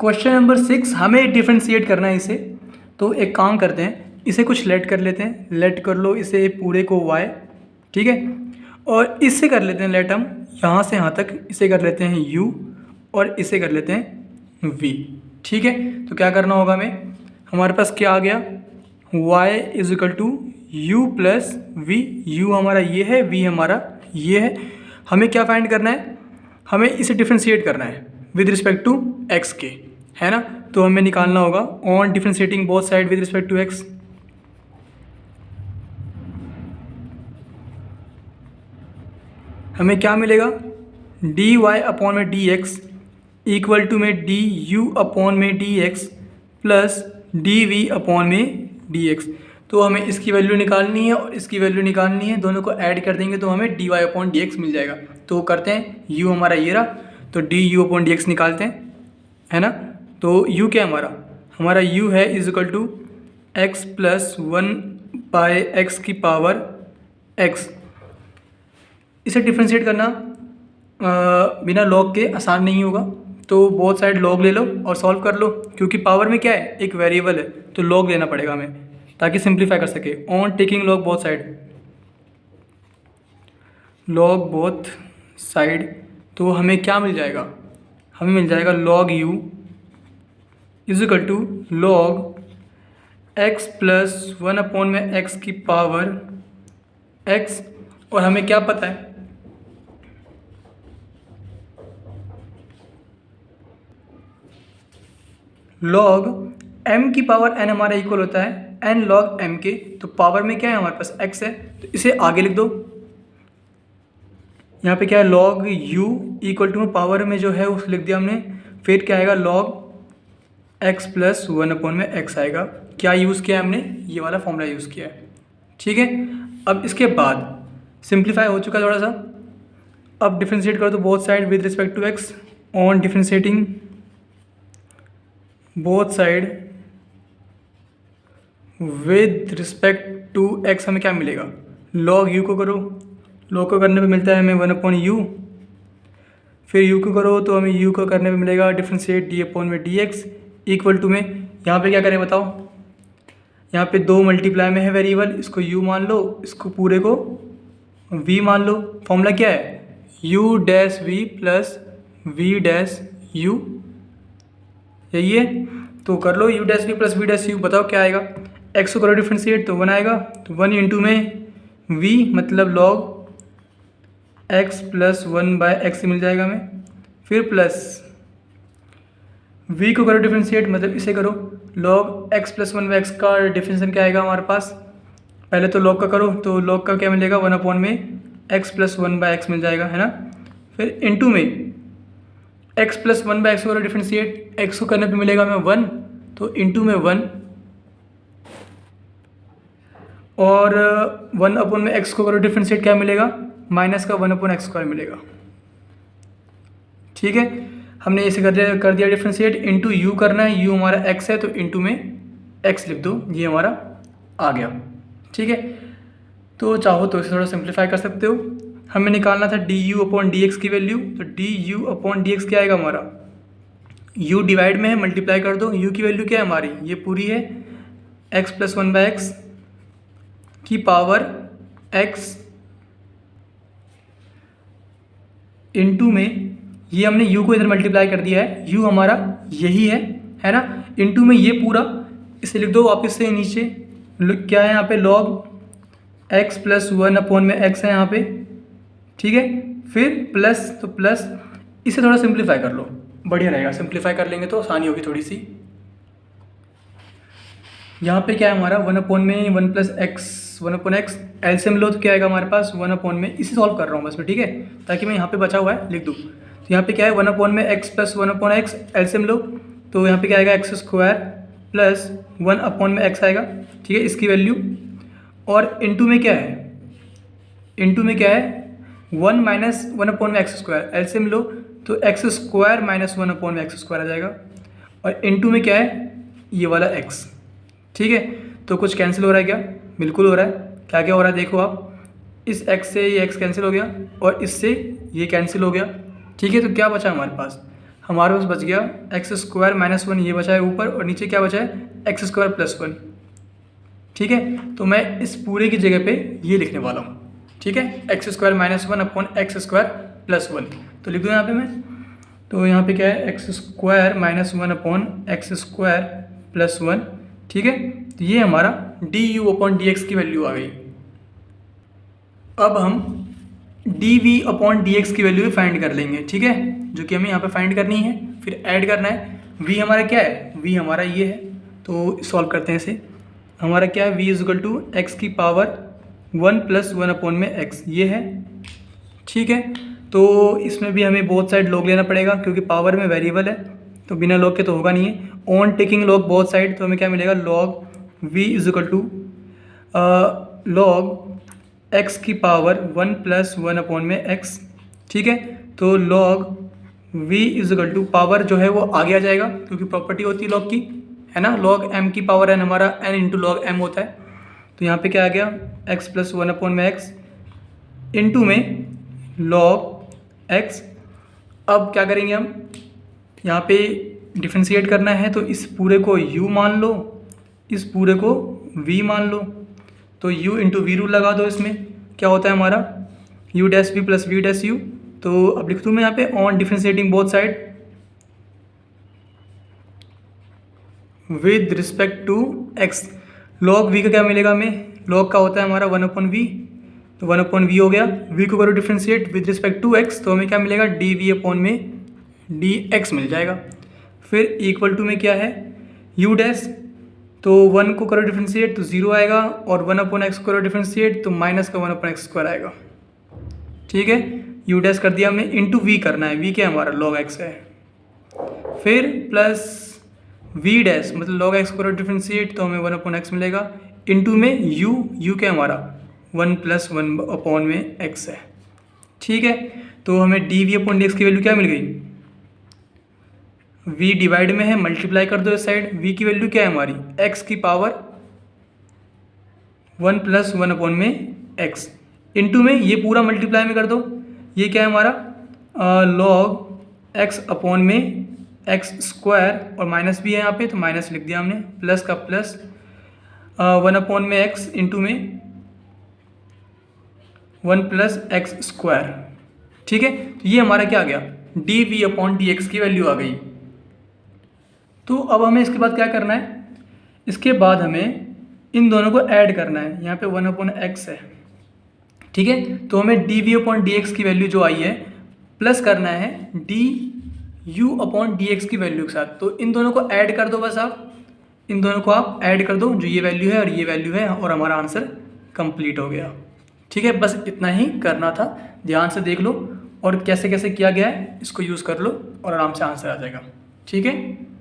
Question number 6 हमें differentiate करना है इसे। तो एक काम करते हैं, इसे कुछ लेट कर लेते हैं। लेट कर लो इसे पूरे को y, ठीक है। और इससे कर लेते हैं लेट हम यहाँ से यहाँ तक, इसे कर लेते हैं u और इसे कर लेते हैं v, ठीक है। तो क्या करना होगा हमें, हमारे पास क्या आ गया, y is equal to u plus v. U हमारा ये है, v हमारा ये है। हमें क्या फाइंड करना है, हमें इसे डिफ्रेंशिएट करना है विद रिस्पेक्ट टू x के, है ना। तो हमें निकालना होगा on differentiating both side with respect to x। हमें क्या मिलेगा, डी वाई अपॉन में डी एक्स इक्वल टू में डी यू अपॉन में d x plus d v upon में डी एक्स। तो हमें इसकी वैल्यू निकालनी है और इसकी वैल्यू निकालनी है, दोनों को ऐड कर देंगे तो हमें d y upon d x मिल जाएगा। तो करते हैं, u हमारा ये रहा, तो d u upon d x निकालते हैं, है ना। तो u क्या हमारा, हमारा u है is equal to x plus one by x की पावर x। इसे डिफ्रेंशिएट करना बिना लॉग के आसान नहीं होगा, तो बोथ साइड लॉग ले लो और सॉल्व कर लो, क्योंकि पावर में क्या है, एक वेरिएबल है, तो लॉग लेना पड़ेगा हमें ताकि सिंप्लीफाई कर सके। On taking log both side, log both side, तो हमें क्या मिल जाएगा, हमें मिल जाएगा log u is equal to log x plus one upon में x की पावर x। और हमें क्या पता है, लॉग m की पावर n हमारा इक्वल होता है n लॉग m के। तो पावर में क्या है, हमारे पास x है, तो इसे आगे लिख दो। यहाँ पे क्या है, log u equal to power में जो है उस लिख दिया हमने। फिर क्या आएगा, log x plus one upon में x आएगा। क्या यूज़ किया है हमने, ये वाला फॉर्मूला यूज़ किया है, ठीक है। अब इसके बाद सिंप्लीफाई हो चुका है थोड़ा सा। अब डिफ्रेंशिएट करो तो both side with respect to x। On differentiating both side with respect to x, हमें क्या मिलेगा, लॉग u को करो, लॉग को करने पे मिलता है हमें वन अपॉन यू। फिर u को करो तो हमें u को करने पे मिलेगा डिफ्रेंशिएट d अपॉन में dx इक्वल टू में, यहाँ पे क्या करें बताओ, यहाँ पे दो मल्टीप्लाई में है वेरिएबल, इसको u मान लो, इसको पूरे को v मान लो। फॉर्मूला क्या है, u dash v plus v dash u, यही है। तो कर लो u dash v plus v dash u, बताओ क्या आएगा। x को करो डिफ्रेंशिएट तो वन आएगा, तो वन इंटू में v मतलब log x plus one by x मिल जाएगा हमें। फिर प्लस v को करो डिफ्रेंशिएट, मतलब इसे करो, log x plus one by x का डिफरेंशिएशन क्या आएगा हमारे पास, पहले तो लॉग का करो, तो लॉग का क्या मिलेगा, वन अपॉन में x plus one by x मिल जाएगा, है ना। फिर इंटू में x plus one by x को करो डिफ्रेंशिएट, x को करने पे मिलेगा हमें वन, तो इंटू में वन, और वन अपॉन में x को करो डिफ्रेंशिएट, क्या मिलेगा, माइनस का वन अपॉन एक्स स्क्वायर मिलेगा, ठीक है। हमने इसे कर दिया डिफ्रेंशिएट। इंटू यू करना है, यू हमारा x है, तो इंटू में x लिख दो, ये हमारा आ गया, ठीक है। तो चाहो तो इसे थोड़ा सिंप्लीफाई कर सकते हो। हमें निकालना था D u upon d x की वैल्यू, तो d u upon d x क्या आएगा हमारा, u डिवाइड में है, मल्टीप्लाई कर दो, u की वैल्यू क्या है हमारी, ये पूरी है x plus one by x की पावर x इंटू में, ये हमने u को इधर मल्टीप्लाई कर दिया है, u हमारा यही है ना, इंटू में ये पूरा, इसे लिख दो वापस से नीचे, क्या है यहाँ पे, log x plus one upon में x है यहाँ पे, ठीक है। फिर प्लस, तो प्लस, इसे थोड़ा सिंप्लीफाई कर लो, बढ़िया रहेगा, सिंप्लीफाई कर लेंगे तो आसानी होगी थोड़ी सी। यहाँ पे क्या है हमारा, वन अपॉन में one plus x, one upon x, LCM लो तो क्या आएगा हमारे पास, वन अपॉन में, इसे सॉल्व कर रहा हूँ बस मैं, ठीक है, ताकि मैं यहाँ पे बचा हुआ है लिख दूँ। तो यहाँ पे क्या है, वन अपॉन में x plus one upon x, LCM लो, तो यहाँ पे क्या आएगा, x square plus one upon में एक्स आएगा, ठीक है, इसकी वैल्यू। और इंटू में क्या है, इंटू में क्या है, वन माइनस वन अपॉन में एक्स स्क्वायर, एलसीएम लो तो x square minus one upon में एक्स स्क्वायर आ जाएगा। और इंटू में क्या है, ये वाला एक्स, ठीक है। तो कुछ कैंसिल हो रहा है क्या, बिल्कुल हो रहा है। क्या क्या हो रहा है देखो आप, इस x से ये x कैंसिल हो गया और इससे ये कैंसिल हो गया, ठीक है। तो क्या बचा हमारे पास, हमारे पास बच गया एक्स स्क्वायर माइनस वन, ये बचा है ऊपर, और नीचे क्या बचा है एक्स स्क्वायर प्लस वन। ठीक है, तो मैं इस पूरे की जगह पे ये लिखने वाला हूँ। ठीक है, x square minus one upon x square plus one. तो लिख दूँ यहाँ पे मैं, तो यहाँ पे क्या है x square minus one upon x square plus one. ठीक है, तो ये हमारा d u upon d x की वैल्यू आ गई। अब हम d v upon d x की वैल्यू भी फाइंड कर लेंगे। ठीक है, जो कि हमें यहाँ पे फाइंड करनी है, फिर ऐड करना है। वी हमारा क्या है, वी हमारा ये है, तो सॉल्व करते हैं इसे। हमारा क्या है, v is equal to x की power one plus one upon में एक्स, ये है। ठीक है, तो इसमें भी हमें बोथ साइड लॉग लेना पड़ेगा, क्योंकि पावर में वेरिएबल है, तो बिना लॉग के तो होगा नहीं है। On taking log both side, तो हमें क्या मिलेगा, log v is equal to log x की power one plus one upon में एक्स। ठीक है, तो log v is equal to power जो है वो आगे आ जाएगा, क्योंकि प्रॉपर्टी होती है लॉग की, है ना, लॉग एम की पावर एन, हमारा एन इंटू लॉग एम होता है। तो यहाँ पे क्या आ गया, एक्स प्लस वन अपॉन में एक्स इंटू में लॉग एक्स। अब क्या करेंगे हम, यहाँ पे डिफ्रेंशिएट करना है, तो इस पूरे को u मान लो, इस पूरे को v मान लो, तो u इंटू वी रूल लगा दो। इसमें क्या होता है हमारा u dash v plus v dash u। तो अब लिख दूँ मैं यहाँ पे on differentiating both side with respect to x। Log v का क्या मिलेगा हमें, लॉग का होता है हमारा वन अपॉन वी, तो वन अपॉन वी हो गया। v को करो differentiate with respect to x, तो हमें क्या मिलेगा, डी वी अपॉन में डी एक्स मिल जाएगा। फिर इक्वल टू में क्या है u डैश, तो वन को करो डिफ्रेंशिएट तो ज़ीरो आएगा, और वन अपॉन एक्स को करो डिफ्रेंशिएट तो माइनस का वन अपॉन एक्स स्क्वायर आएगा। ठीक है, u डैश कर दिया हमने, इंटू वी करना है, v क्या हमारा लॉग एक्स है। फिर प्लस v डैश मतलब लॉग एक्स को करो डिफ्रेंशिएट तो हमें वन अपॉन एक्स मिलेगा, इंटू में u क्या हमारा वन प्लस वन अपॉन में x है। ठीक है, तो हमें d v upon d x की वैल्यू क्या मिल गई, v डिवाइड में है, मल्टीप्लाई कर दो इस साइड, v की वैल्यू क्या है हमारी x की power one plus one upon में x, इंटू में ये पूरा मल्टीप्लाई में कर दो, ये क्या है हमारा लॉग x अपॉन में एक्स स्क्वायर, और माइनस भी है यहाँ पे तो माइनस लिख दिया हमने, प्लस का प्लस वन अपॉन में एक्स इंटू में वन प्लस एक्स स्क्वायर। ठीक है, तो ये हमारा क्या आ गया, d v upon d x की वैल्यू आ गई। तो अब हमें इसके बाद क्या करना है, इसके बाद हमें इन दोनों को ऐड करना है। यहाँ पे वन अपॉन एक्स है, ठीक है, तो हमें d v upon d x की वैल्यू जो आई है प्लस करना है d u upon d x की वैल्यू के साथ। तो इन दोनों को ऐड कर दो, बस आप इन दोनों को आप ऐड कर दो, जो ये वैल्यू है और ये वैल्यू है, और हमारा आंसर कंप्लीट हो गया। ठीक है, बस इतना ही करना था, ध्यान से देख लो और कैसे कैसे किया गया है इसको यूज़ कर लो और आराम से आंसर आ जाएगा। ठीक है।